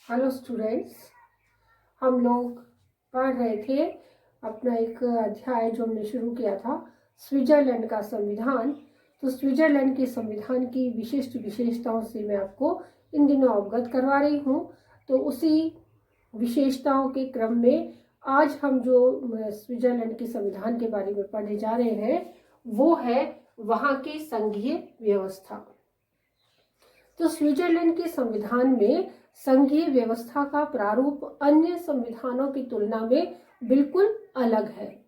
Hello students, हम लोग पढ़ रहे थे अपना एक अध्याय जो हमने शुरू किया था स्विट्जरलैंड का संविधान। तो स्विट्जरलैंड के संविधान की विशिष्ट विशेषताओं से मैं आपको इन दिनों अवगत करवा रही हूँ। तो उसी विशेषताओं के क्रम में आज हम जो स्विट्जरलैंड के संविधान के बारे में पढ़ने जा रहे हैं वो है वहाँ की संघीय व्यवस्था। तो स्विट्जरलैंड के संविधान में संघीय व्यवस्था का प्रारूप अन्य संविधानों की तुलना में बिल्कुल अलग है।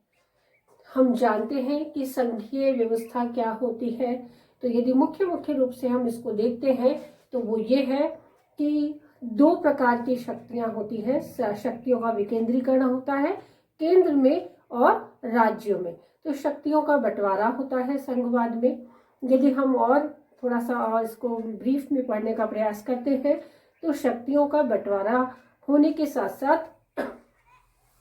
हम जानते हैं कि संघीय व्यवस्था क्या होती है। तो यदि मुख्य रूप से हम इसको देखते हैं तो वो ये है कि दो प्रकार की शक्तियां होती है। शक्तियों का विकेंद्रीकरण होता है केंद्र में और राज्यों में। तो शक्तियों का बंटवारा होता है संघवाद में। यदि हम और थोड़ा सा और इसको ब्रीफ में पढ़ने का प्रयास करते हैं तो शक्तियों का बंटवारा होने के साथ साथ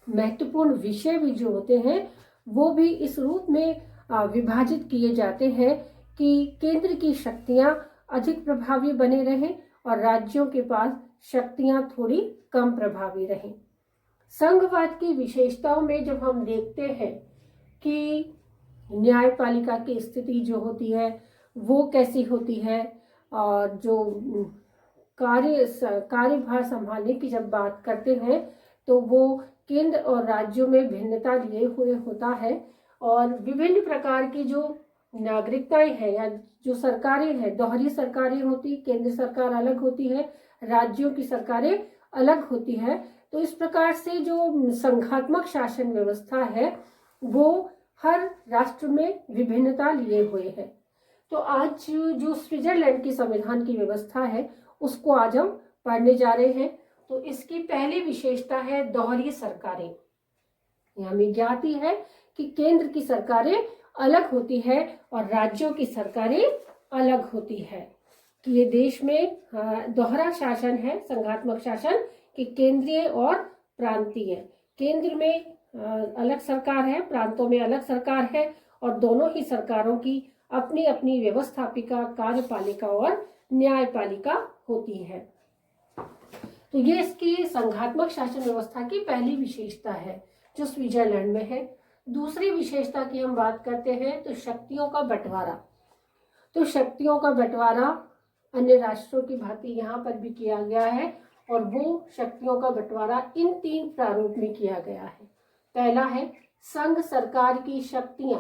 महत्वपूर्ण विषय भी जो होते हैं वो भी इस रूप में विभाजित किए जाते हैं कि केंद्र की शक्तियां अधिक प्रभावी बने रहें और राज्यों के पास शक्तियां थोड़ी कम प्रभावी रहें। संघवाद की विशेषताओं में जब हम देखते हैं कि न्यायपालिका की स्थिति जो होती है वो कैसी होती है और जो कार्यभार संभालने की जब बात करते हैं तो वो केंद्र और राज्यों में भिन्नता लिए हुए होता है और विभिन्न प्रकार की जो नागरिकताएं हैं या जो सरकारें हैं, दोहरी सरकारें होती, केंद्र सरकार अलग होती है, राज्यों की सरकारें अलग होती है। तो इस प्रकार से जो संघात्मक शासन व्यवस्था है वो हर राष्ट्र में विभिन्नता लिए हुए है। तो आज जो स्विट्जरलैंड की संविधान की व्यवस्था है उसको आज हम पढ़ने जा रहे हैं। तो इसकी पहली विशेषता है दोहरी सरकारें। हमें ज्ञात ही है कि केंद्र की सरकारें अलग होती है और राज्यों की सरकारें अलग होती है। कि ये देश में दोहरा शासन है, संघात्मक शासन कि केंद्रीय और प्रांतीय। केंद्र में अलग सरकार है, प्रांतों में अलग सरकार है और दोनों ही सरकारों की अपनी अपनी व्यवस्थापिका, कार्यपालिका और न्यायपालिका होती है। तो ये इसकी संघात्मक शासन व्यवस्था की पहली विशेषता है जो स्विट्जरलैंड में है। दूसरी विशेषता की हम बात करते हैं तो शक्तियों का बंटवारा। तो शक्तियों का बंटवारा अन्य राष्ट्रों की भांति यहाँ पर भी किया गया है और वो शक्तियों का बंटवारा इन तीन प्रारूप में किया गया है। पहला है संघ सरकार की शक्तियां,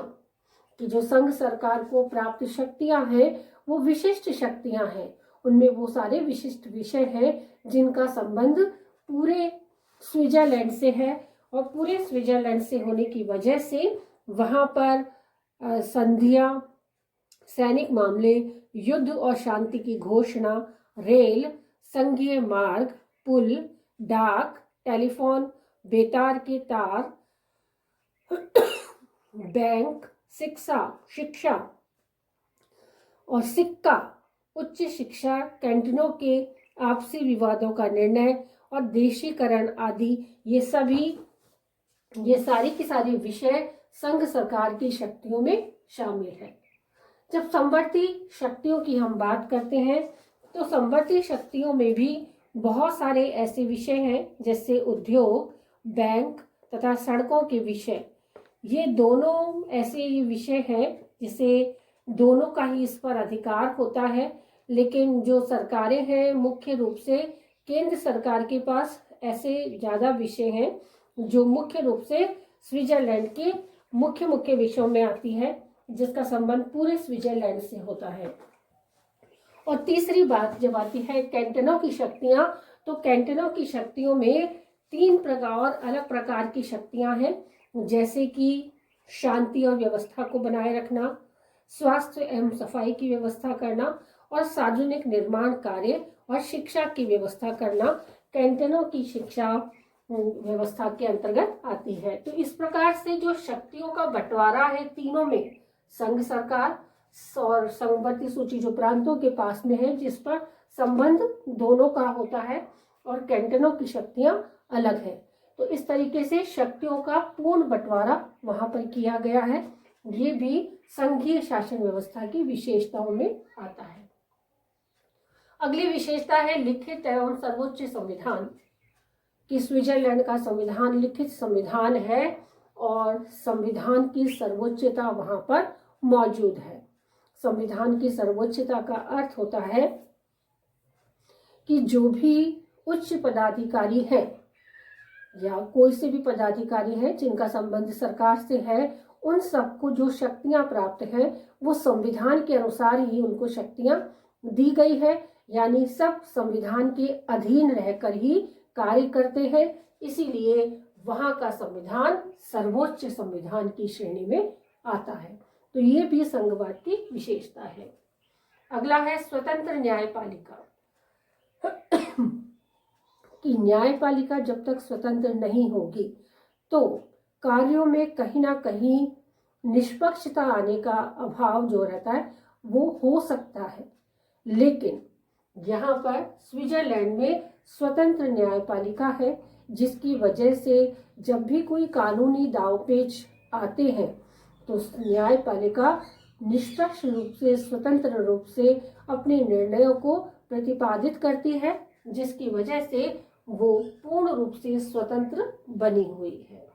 कि जो संघ सरकार को प्राप्त शक्तियां हैं वो विशिष्ट शक्तियां हैं। उनमें वो सारे विशिष्ट विषय हैं जिनका संबंध पूरे स्विट्जरलैंड से है और पूरे स्विट्जरलैंड से होने की वजह से वहां पर संधियां, सैनिक मामले, युद्ध और शांति की घोषणा, रेल, संघीय मार्ग, पुल, डाक, टेलीफोन, बेतार के तार, बैंक, शिक्षा और सिक्का, उच्च शिक्षा, कैंटीनों के आपसी विवादों का निर्णय और देशीकरण आदि ये सारी की सारी विषय संघ सरकार की शक्तियों में शामिल है। जब संवर्ती शक्तियों की हम बात करते हैं तो संवर्ती शक्तियों में भी बहुत सारे ऐसे विषय हैं जैसे उद्योग, बैंक तथा सड़कों के विषय। ये दोनों ऐसे विषय हैं जिसे दोनों का ही इस पर अधिकार होता है, लेकिन जो सरकारें हैं मुख्य रूप से केंद्र सरकार के पास ऐसे ज़्यादा विषय हैं जो मुख्य रूप से स्विट्जरलैंड के मुख्य विषयों में आती है जिसका संबंध पूरे स्विट्जरलैंड से होता है। और तीसरी बात जब आती है कैंटनों की शक्तियां, तो कैंटनों की शक्तियों में तीन प्रकार अलग प्रकार की शक्तियां हैं जैसे कि शांति और व्यवस्था को बनाए रखना, स्वास्थ्य एवं सफाई की व्यवस्था करना और सार्वजनिक निर्माण कार्य और शिक्षा की व्यवस्था करना कैंटनों की शिक्षा व्यवस्था के अंतर्गत आती है। तो इस प्रकार से जो शक्तियों का बंटवारा है तीनों में, संघ सरकार और संवर्ती सूची जो प्रांतों के पास में है जिस पर संबंध दोनों का होता है, और कैंटनों की शक्तियां अलग है। तो इस तरीके से शक्तियों का पूर्ण बंटवारा वहां पर किया गया है। ये भी संघीय शासन व्यवस्था की विशेषताओं में आता है। अगली विशेषता है लिखित एवं सर्वोच्च संविधान, कि स्विट्जरलैंड का संविधान लिखित संविधान है और संविधान की सर्वोच्चता वहां पर मौजूद है। संविधान की सर्वोच्चता का अर्थ होता है कि जो भी उच्च पदाधिकारी है या कोई से भी पदाधिकारी हैं जिनका संबंध सरकार से है, उन सबको जो शक्तियां प्राप्त है वो संविधान के अनुसार ही उनको शक्तियां दी गई है, यानी सब संविधान के अधीन रहकर ही कार्य करते हैं। इसीलिए वहां का संविधान सर्वोच्च संविधान की श्रेणी में आता है। तो ये भी संघवाद की विशेषता है। अगला है स्वतंत्र न्यायपालिका, कि न्यायपालिका जब तक स्वतंत्र नहीं होगी तो कार्यों में कहीं ना कहीं निष्पक्षता आने का अभाव जो रहता है वो हो सकता है। लेकिन यहाँ पर स्विट्जरलैंड में स्वतंत्र न्यायपालिका है, जिसकी वजह से जब भी कोई कानूनी दांवपेच आते हैं तो न्यायपालिका निष्पक्ष रूप से, स्वतंत्र रूप से अपने निर्णयों को प्रतिपादित करती है, जिसकी वजह से वो पूर्ण रूप से स्वतंत्र बनी हुई है।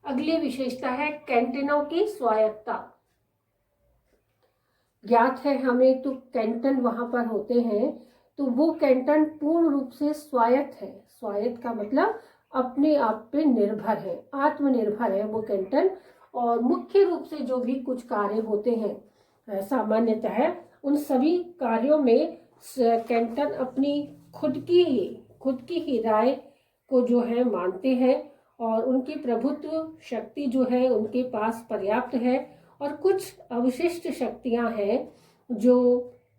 अगली विशेषता है कैंटनों की स्वायत्तता। ज्ञात है हमें तो कैंटन वहां पर होते हैं, तो वो कैंटन पूर्ण रूप से स्वायत्त है। स्वायत्त का मतलब अपने आप पे निर्भर है, आत्मनिर्भर है वो कैंटन। और मुख्य रूप से जो भी कुछ कार्य होते हैं सामान्यतः उन सभी कार्यों में कैंटन अपनी खुद की ही राय को जो है मानते हैं और उनकी प्रभुत्व शक्ति जो है उनके पास पर्याप्त है। और कुछ अवशिष्ट शक्तियां हैं जो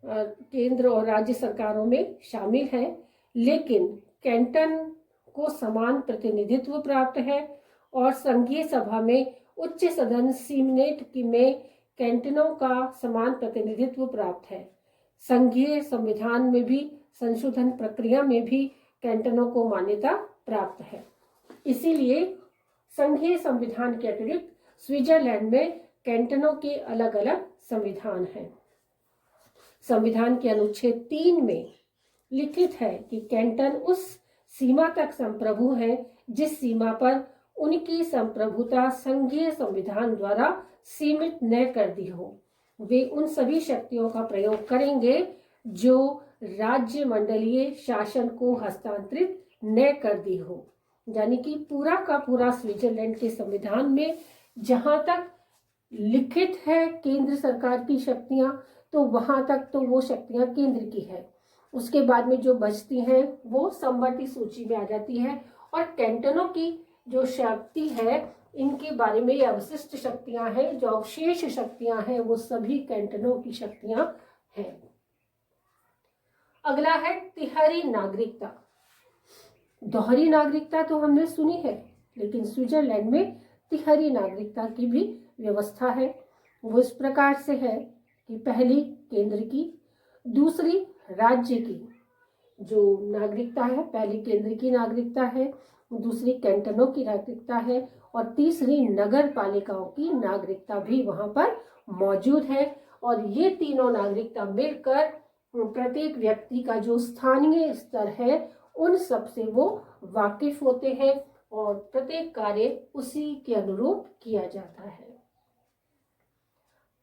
केंद्र और राज्य सरकारों में शामिल है, लेकिन कैंटन को समान प्रतिनिधित्व प्राप्त है और संघीय सभा में उच्च सदन सीनेट में कैंटनों का समान प्रतिनिधित्व प्राप्त है। संघीय संविधान में भी संशोधन प्रक्रिया में भी कैंटनों को मान्यता प्राप्त है। इसीलिए संघीय संविधान के अतिरिक्त स्विट्जरलैंड में कैंटनों के अलग अलग संविधान हैं। संविधान के अनुच्छेद 3 में लिखित है कि कैंटन उस सीमा तक संप्रभु है जिस सीमा पर उनकी संप्रभुता संघीय संविधान द्वारा सीमित न कर दी हो। वे उन सभी शक्तियों का प्रयोग करेंगे जो राज्य मंडलीय शासन को हस्तांतरित न कर दी हो। यानी कि पूरा का पूरा स्विट्जरलैंड के संविधान में जहां तक लिखित है केंद्र सरकार की शक्तियां, तो वहां तक तो वो शक्तियां केंद्र की है। उसके बाद में जो बचती हैं वो समवर्ती सूची में आ जाती है। और कैंटनों की जो शक्ति है इनके बारे में ये अवशिष्ट शक्तियां हैं, जो अवशेष शक्तियां हैं वो सभी कैंटनों की शक्तियां हैं। अगला है तिहरी नागरिकता। दोहरी नागरिकता तो हमने सुनी है, लेकिन स्विट्जरलैंड में तिहरी नागरिकता की भी व्यवस्था है। वो इस प्रकार से है कि पहली केंद्र की, दूसरी राज्य की जो नागरिकता है, पहली केंद्र की नागरिकता है, दूसरी कैंटनों की नागरिकता है और तीसरी नगर पालिकाओं की नागरिकता भी वहां पर मौजूद है। और ये तीनों नागरिकता मिलकर प्रत्येक व्यक्ति का जो स्थानीय स्तर है उन सब से वो वाकिफ होते हैं और प्रत्येक कार्य उसी के अनुरूप किया जाता है।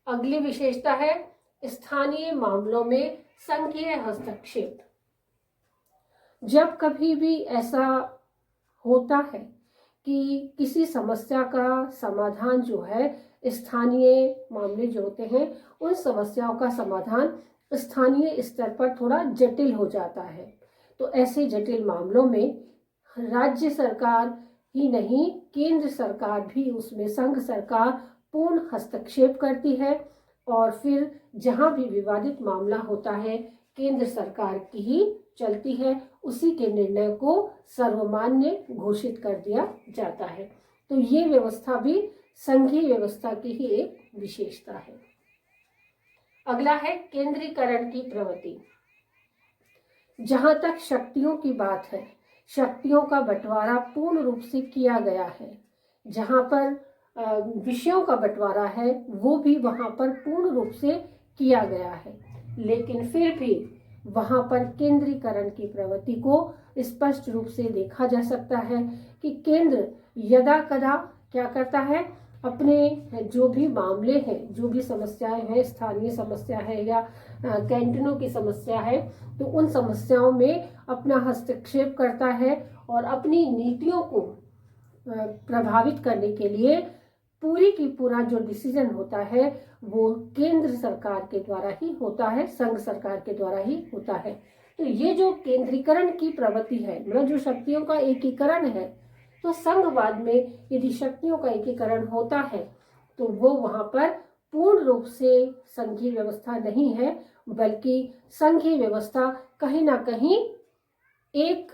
अगली विशेषता है स्थानीय मामलों में संघीय हस्तक्षेप। जब कभी भी ऐसा होता है कि किसी समस्या का समाधान जो है, स्थानीय मामले जो होते हैं उन समस्याओं का समाधान स्थानीय स्तर पर थोड़ा जटिल हो जाता है, तो ऐसे जटिल मामलों में राज्य सरकार ही नहीं केंद्र सरकार भी, उसमें संघ सरकार पूर्ण हस्तक्षेप करती है और फिर जहां भी विवादित मामला होता है केंद्र सरकार की ही चलती है, उसी के निर्णय को सर्वमान्य घोषित कर दिया जाता है। तो ये व्यवस्था भी संघीय व्यवस्था की ही एक विशेषता है। अगला है केंद्रीकरण की प्रवृत्ति। जहां तक शक्तियों की बात है, शक्तियों का बंटवारा पूर्ण रूप से किया गया है। जहां पर विषयों का बंटवारा है वो भी वहां पर पूर्ण रूप से किया गया है, लेकिन फिर भी वहां पर केंद्रीकरण की प्रवृत्ति को स्पष्ट रूप से देखा जा सकता है कि केंद्र यदा कदा क्या करता है, अपने जो भी मामले हैं, जो भी समस्याएं हैं, स्थानीय समस्या है या कैंटनों की समस्या है, तो उन समस्याओं में अपना हस्तक्षेप करता है और अपनी नीतियों को प्रभावित करने के लिए पूरी की पूरा जो डिसीजन होता है वो केंद्र सरकार के द्वारा ही होता है, संघ सरकार के द्वारा ही होता है। तो ये जो केंद्रीकरण की प्रवृत्ति है, मतलब जो शक्तियों का एकीकरण है, तो संघवाद में यदि शक्तियों का एकीकरण होता है तो वो वहां पर पूर्ण रूप से संघीय व्यवस्था नहीं है, बल्कि संघीय व्यवस्था कहीं ना कहीं एक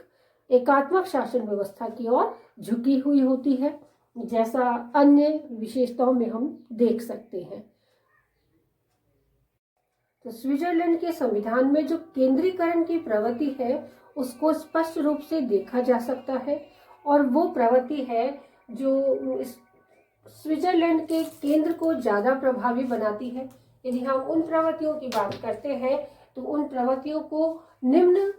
एकात्मक शासन व्यवस्था की ओर झुकी हुई होती है, जैसा अन्य विशेषताओं में हम देख सकते हैं। तो स्विट्जरलैंड के संविधान में जो केंद्रीकरण की प्रवृत्ति है उसको स्पष्ट रूप से देखा जा सकता है, और वो प्रवृत्ति है जो स्विट्जरलैंड के केंद्र को ज्यादा प्रभावी बनाती है। यदि हम उन प्रवृत्तियों की बात करते हैं तो उन प्रवृत्तियों को निम्न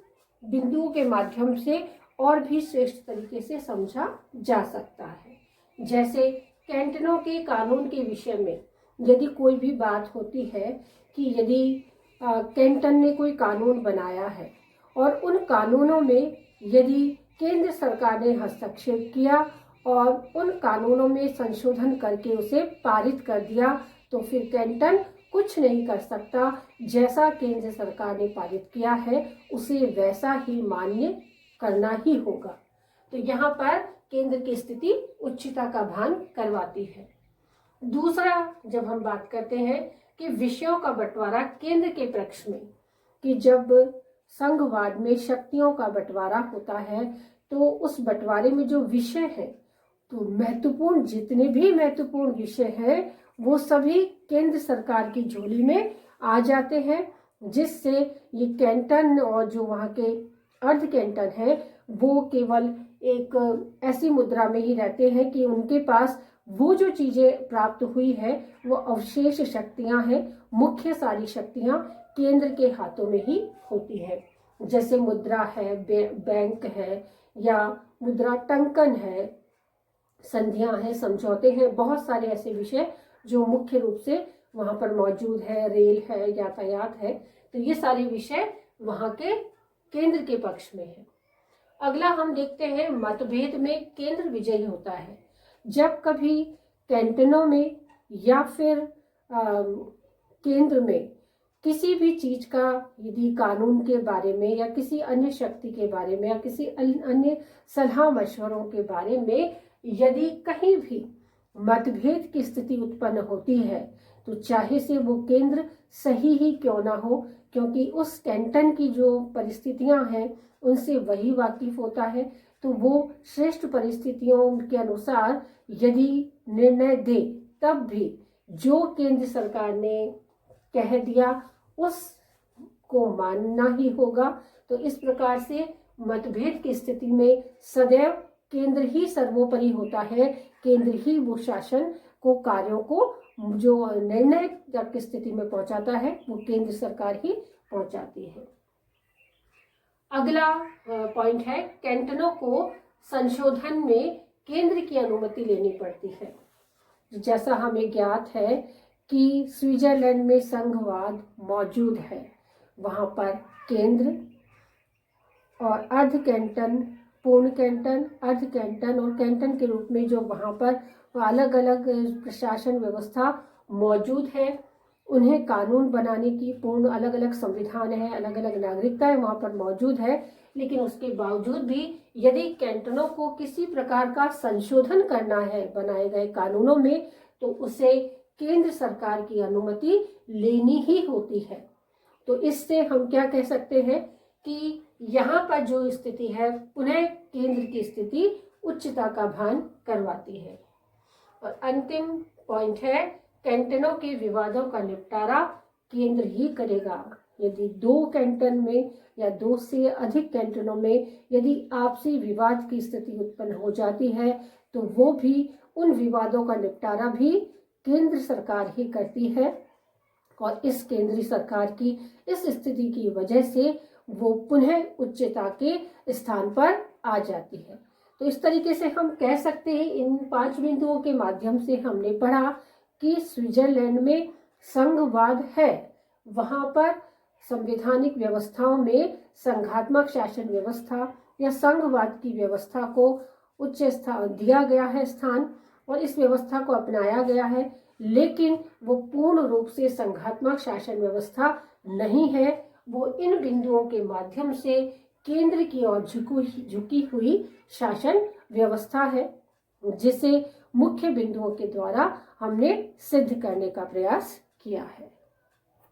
बिंदुओं के माध्यम से और भी श्रेष्ठ तरीके से समझा जा सकता है। जैसे कैंटनों के कानून के विषय में यदि कोई भी बात होती है कि यदि कैंटन ने कोई कानून बनाया है और उन कानूनों में यदि केंद्र सरकार ने हस्तक्षेप किया और उन कानूनों में संशोधन करके उसे पारित कर दिया, तो फिर कैंटन कुछ नहीं कर सकता, जैसा केंद्र सरकार ने पारित किया है उसे वैसा ही मान्य करना ही होगा। तो यहाँ पर केंद्र की स्थिति उच्चता का भान करवाती है। दूसरा, जब हम बात करते हैं कि विषयों का बंटवारा केंद्र के पक्ष में, कि जब संघवाद में शक्तियों का बंटवारा होता है तो उस बंटवारे में जो विषय है, तो महत्वपूर्ण जितने भी महत्वपूर्ण विषय हैं वो सभी केंद्र सरकार की झोली में आ जाते हैं, जिससे ये कैंटन और जो वहाँ के अर्ध कैंटन है वो केवल एक ऐसी मुद्रा में ही रहते हैं कि उनके पास वो जो चीजें प्राप्त हुई है वो अवशेष शक्तियां हैं, मुख्य सारी शक्तियां केंद्र के हाथों में ही होती है। जैसे मुद्रा है, बैंक है, या मुद्रा टंकन है, संधियां हैं, समझौते हैं, बहुत सारे ऐसे विषय जो मुख्य रूप से वहां पर मौजूद है, रेल है, यातायात है, तो ये सारे विषय वहां के केंद्र के पक्ष में है। अगला हम देखते हैं मतभेद में केंद्र विजयी होता है। जब कभी कैंटनों में या फिर केंद्र में किसी भी चीज का यदि कानून के बारे में या किसी अन्य शक्ति के बारे में या किसी अन्य सलाह मशवरों के बारे में यदि कहीं भी मतभेद की स्थिति उत्पन्न होती है, तो चाहे से वो केंद्र सही ही क्यों ना हो, क्योंकि उस कैंटन की जो परिस्थितियां हैं उनसे वही वाकिफ होता है, तो वो श्रेष्ठ परिस्थितियों के अनुसार यदि निर्णय दे तब भी जो केंद्र सरकार ने कह दिया उसको मानना ही होगा। तो इस प्रकार से मतभेद की स्थिति में सदैव केंद्र ही सर्वोपरि होता है, केंद्र ही वो शासन को, कार्यों को, जो निर्णय जब की स्थिति में पहुंचाता है वो केंद्र सरकार ही पहुंचाती है। अगला पॉइंट है, कैंटनों को संशोधन में केंद्र की अनुमति लेनी पड़ती है। जैसा हमें ज्ञात है कि स्विट्जरलैंड में संघवाद मौजूद है, वहां पर केंद्र और अर्ध कैंटन, पूर्ण कैंटन, अर्ध कैंटन और कैंटन के रूप में जो वहां पर अलग अलग प्रशासन व्यवस्था मौजूद है, उन्हें कानून बनाने की पूर्ण अलग अलग संविधान है, अलग अलग नागरिकताएं वहां पर मौजूद है। लेकिन उसके बावजूद भी यदि कैंटनों को किसी प्रकार का संशोधन करना है बनाए गए कानूनों में, तो उसे केंद्र सरकार की अनुमति लेनी ही होती है। तो इससे हम क्या कह सकते हैं कि यहाँ पर जो स्थिति है उन्हें केंद्र की स्थिति उच्चता का भान करवाती है। और अंतिम पॉइंट है, कैंटनों के विवादों का निपटारा केंद्र ही करेगा। यदि दो कैंटन में या दो से अधिक कैंटनों में यदि आपसी विवाद की स्थिति उत्पन्न हो जाती है, तो वो भी उन विवादों का निपटारा भी केंद्र सरकार ही करती है। और इस केंद्रीय सरकार की इस स्थिति की वजह से वो पुनः उच्चता के स्थान पर आ जाती है। तो इस तरीके से हम कह सकते हैं, इन 5 बिंदुओं के माध्यम से हमने पढ़ा कि स्विट्जरलैंड में संघवाद है, वहां पर संवैधानिक व्यवस्थाओं में संघात्मक शासन व्यवस्था या संघवाद की व्यवस्था को उच्च स्थान दिया गया है स्थान, और इस व्यवस्था को अपनाया गया है, लेकिन वो पूर्ण रूप से संघात्मक शासन व्यवस्था नहीं है। वो इन बिंदुओं के माध्यम से केंद्र की ओर झुकी हुई शासन व्यवस्था है, जिसे मुख्य बिंदुओं के द्वारा हमने सिद्ध करने का प्रयास किया है।